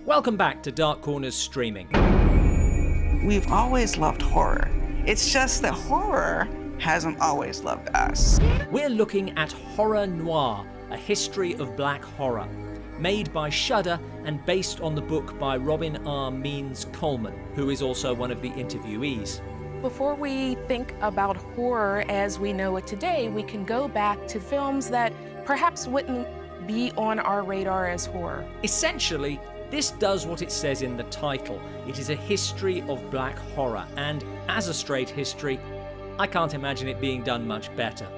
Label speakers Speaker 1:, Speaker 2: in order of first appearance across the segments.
Speaker 1: Welcome back to Dark Corners Streaming.
Speaker 2: We've always loved horror. It's just that horror hasn't always loved us.
Speaker 1: We're looking at Horror Noire, a history of black horror, made by Shudder and based on the book by Robin R. Means Coleman, who is also one of the interviewees.
Speaker 3: Before we think about horror as we know it today, we can go back to films that perhaps wouldn't be on our radar as horror.
Speaker 1: Essentially, this does what it says in the title. It is a history of black horror, and as a straight history, I can't imagine it being done much better.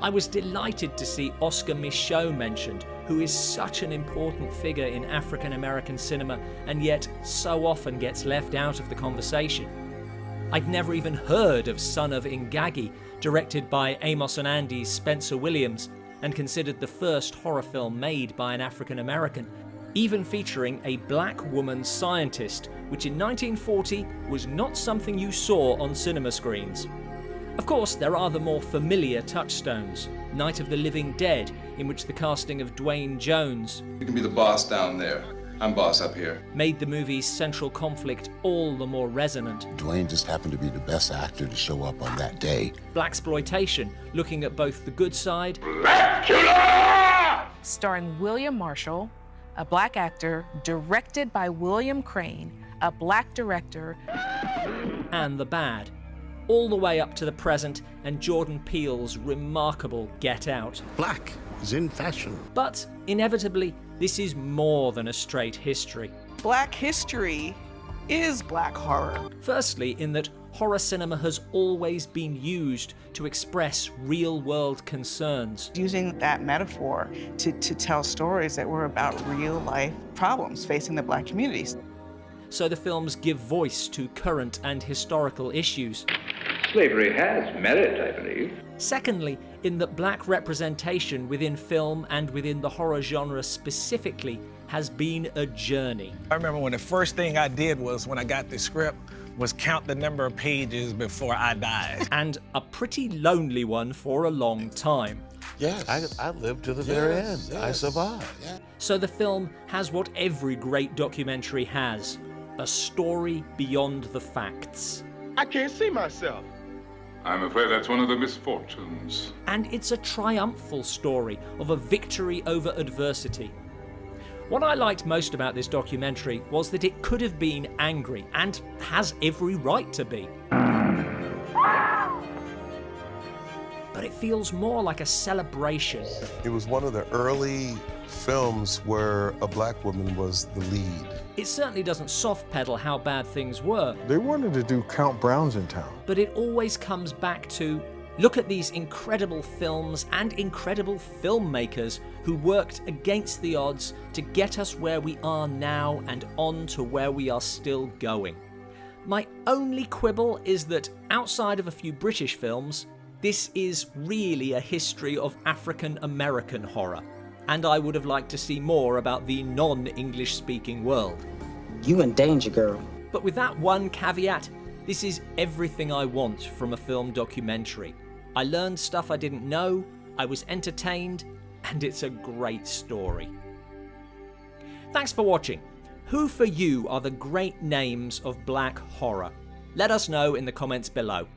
Speaker 1: I was delighted to see Oscar Micheaux mentioned, who is such an important figure in African American cinema and yet so often gets left out of the conversation. I'd never even heard of Son of Ingagi, directed by Amos and Andy's Spencer Williams, and considered the first horror film made by an African American, even featuring a black woman scientist, which in 1940 was not something you saw on cinema screens. Of course, there are the more familiar touchstones. Night of the Living Dead, in which the casting of Dwayne Jones,
Speaker 4: You can be the boss down there. I'm boss up here.
Speaker 1: made the movie's central conflict all the more resonant.
Speaker 5: Dwayne just happened to be the best actor to show up on that day.
Speaker 1: Blaxploitation, looking at both the good side
Speaker 3: Starring William Marshall, a black actor, directed by William Crane, a black director,
Speaker 1: and the bad, all the way up to the present and Jordan Peele's remarkable Get Out.
Speaker 5: Black is in fashion.
Speaker 1: But inevitably, this is more than a straight history.
Speaker 2: Black history is black horror.
Speaker 1: Firstly, in that horror cinema has always been used to express real-world concerns.
Speaker 2: Using that metaphor to tell stories that were about real-life problems facing the black communities.
Speaker 1: So the films give voice to current and historical issues.
Speaker 6: Slavery has merit, I believe.
Speaker 1: Secondly, in that black representation within film and within the horror genre specifically has been a journey.
Speaker 7: I remember when the first thing I did was, when I got the script, was count the number of pages before I died.
Speaker 1: And a pretty lonely one for a long time.
Speaker 5: Yes. I lived to the very end. I survived.
Speaker 1: So the film has what every great documentary has, a story beyond the facts.
Speaker 8: I can't see myself.
Speaker 4: I'm afraid that's one of the misfortunes.
Speaker 1: And it's a triumphal story of a victory over adversity. What I liked most about this documentary was that it could have been angry, and has every right to be. But it feels more like a celebration.
Speaker 9: It was one of the early films where a black woman was the lead.
Speaker 1: It certainly doesn't soft pedal how bad things were,
Speaker 10: They wanted to do Count Browns in town.
Speaker 1: but it always comes back to look at these incredible films and incredible filmmakers who worked against the odds to get us where we are now and on to where we are still going. My only quibble is that outside of a few British films, this is really a history of African American horror, and I would have liked to see more about the non-English speaking world.
Speaker 11: You in danger, girl.
Speaker 1: But with that one caveat, this is everything I want from a film documentary. I learned stuff I didn't know, I was entertained, and it's a great story. Thanks for watching. Who for you are the great names of black horror? Let us know in the comments below.